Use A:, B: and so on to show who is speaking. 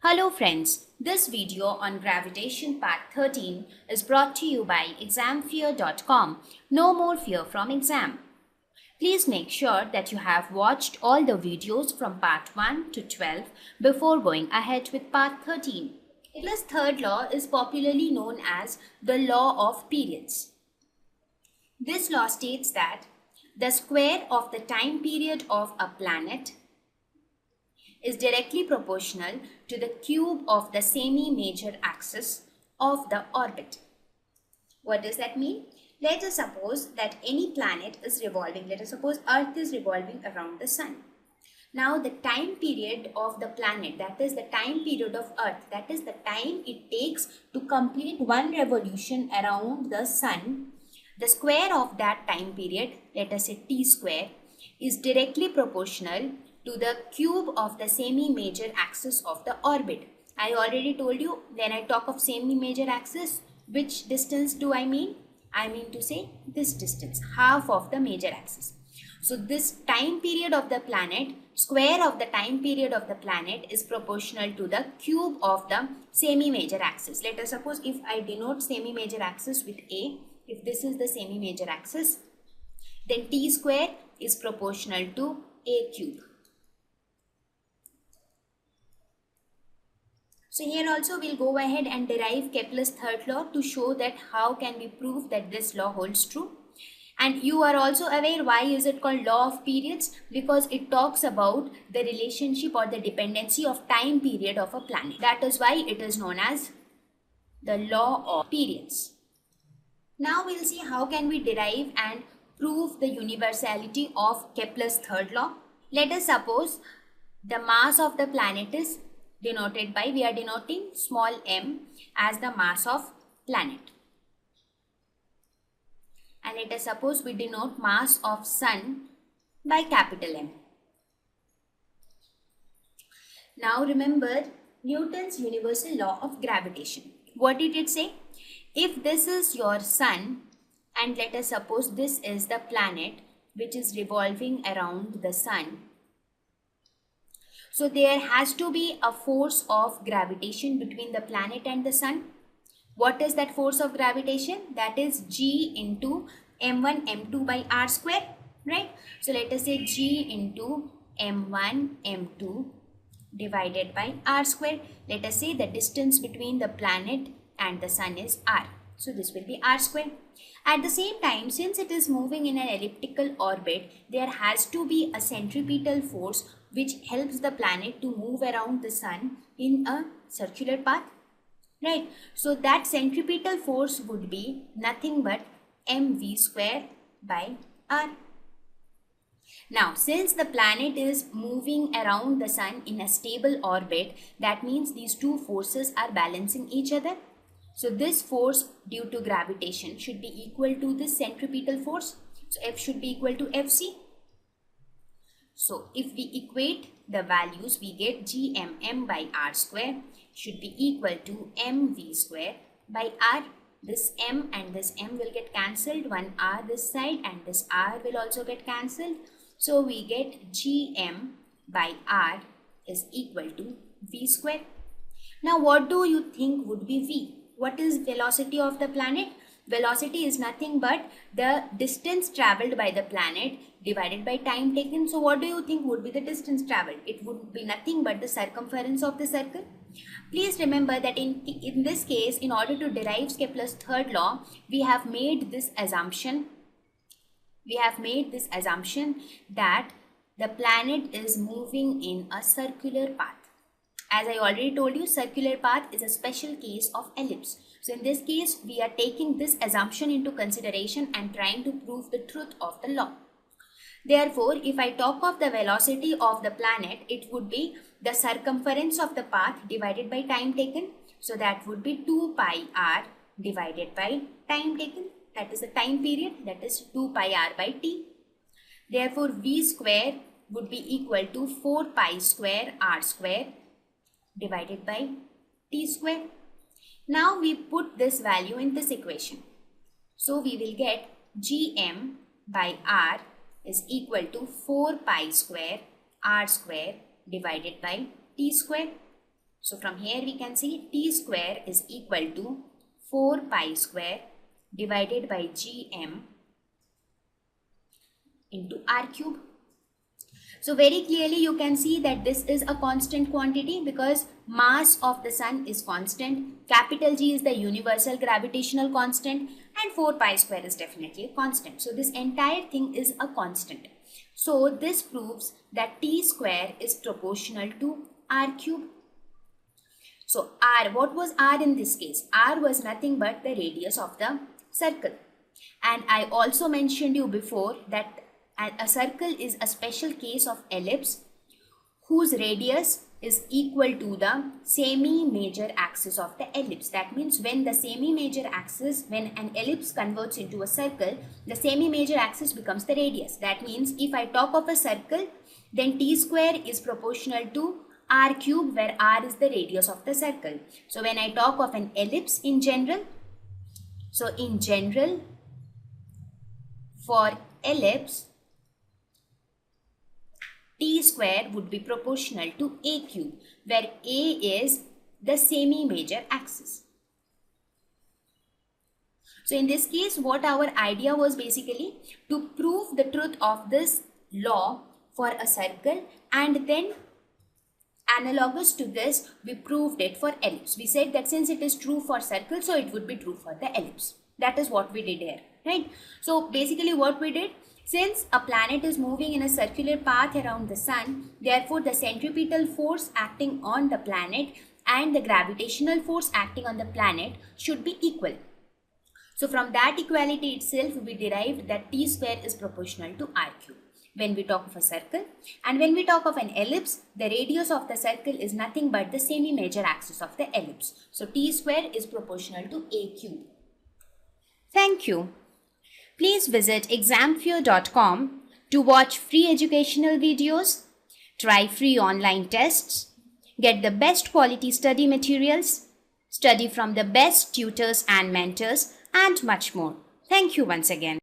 A: Hello friends, this video on gravitation part 13 is brought to you by examfear.com. No more fear from exam. Please make sure that you have watched all the videos from part 1 to 12 before going ahead with part 13. Kepler's third law is popularly known as the law of periods. This law states that the square of the time period of a planet is directly proportional to the cube of the semi-major axis of the orbit. What does that mean? Let us suppose that any planet is revolving. Let us suppose Earth is revolving around the Sun. Now the time period of the planet, that is the time period of Earth, that is the time it takes to complete one revolution around the Sun, the square of that time period, let us say t square, is directly proportional to the cube of the semi-major axis of the orbit. I already told you, when I talk of semi-major axis, which distance do I mean? I mean to say this distance, half of the major axis. So this time period of the planet, square of the time period of the planet is proportional to the cube of the semi-major axis. Let us suppose if I denote semi-major axis with A, if this is the semi-major axis, then t square is proportional to A cube. So here also we'll go ahead and derive Kepler's third law to show that how can we prove that this law holds true. And you are also aware why is it called law of periods? Because it talks about the relationship or the dependency of time period of a planet. That is why it is known as the law of periods. Now we'll see how can we derive and prove the universality of Kepler's third law. Let us suppose the mass of the planet is denoted by, we are denoting small m as the mass of planet. And let us suppose we denote mass of Sun by capital M. Now remember Newton's universal law of gravitation. What did it say? If this is your Sun and let us suppose this is the planet which is revolving around the Sun, so there has to be a force of gravitation between the planet and the Sun. What is that force of gravitation? That is G into m1 m2 by r square, right? So let us say G into m1 m2 divided by r square. Let us say the distance between the planet and the Sun is r. So this will be r square. At the same time, since it is moving in an elliptical orbit, there has to be a centripetal force which helps the planet to move around the Sun in a circular path, right? So that centripetal force would be nothing but mv square by r. Now, since the planet is moving around the Sun in a stable orbit, that means these two forces are balancing each other. So this force due to gravitation should be equal to this centripetal force. So F should be equal to Fc. So if we equate the values, we get gmm by r square should be equal to mv square by r. This m and this m will get cancelled. One r this side and this r will also get cancelled. So we get gm by r is equal to v square. Now what do you think would be v? What is velocity of the planet? Velocity is nothing but the distance travelled by the planet divided by time taken. So what do you think would be the distance travelled? It would be nothing but the circumference of the circle. Please remember that in this case, in order to derive Kepler's third law, we have made this assumption. We have made this assumption that the planet is moving in a circular path. As I already told you, circular path is a special case of ellipse. So in this case, we are taking this assumption into consideration and trying to prove the truth of the law. Therefore, if I talk of the velocity of the planet, it would be the circumference of the path divided by time taken. So that would be 2 pi r divided by time taken. That is the time period, that is 2 pi r by t. Therefore, v square would be equal to 4 pi square r square divided by t square. Now we put this value in this equation. So we will get gm by r is equal to 4 pi square r square divided by t square. So from here we can see t square is equal to 4 pi square divided by gm into r cube. So very clearly you can see that this is a constant quantity because mass of the sun is constant, capital G is the universal gravitational constant, and 4 pi square is definitely a constant. So this entire thing is a constant. So this proves that t square is proportional to r cube. So r, what was r in this case? R was nothing but the radius of the circle. And I also mentioned you before that a circle is a special case of ellipse whose radius is equal to the semi-major axis of the ellipse. That means when the semi-major axis, when an ellipse converts into a circle, the semi-major axis becomes the radius. That means if I talk of a circle, then t square is proportional to r cube, where r is the radius of the circle. So when I talk of an ellipse in general, so in general for ellipse, t square would be proportional to a cube, where a is the semi-major axis. So in this case, what our idea was basically to prove the truth of this law for a circle, and then analogous to this, we proved it for ellipse. We said that since it is true for circle, so it would be true for the ellipse. That is what we did here, right? So basically what we did, since a planet is moving in a circular path around the sun, therefore the centripetal force acting on the planet and the gravitational force acting on the planet should be equal. So from that equality itself, we derived that t square is proportional to r cube when we talk of a circle. And when we talk of an ellipse, the radius of the circle is nothing but the semi-major axis of the ellipse. So t square is proportional to a cube. Thank you. Please visit examfear.com to watch free educational videos, try free online tests, get the best quality study materials, study from the best tutors and mentors, and much more. Thank you once again.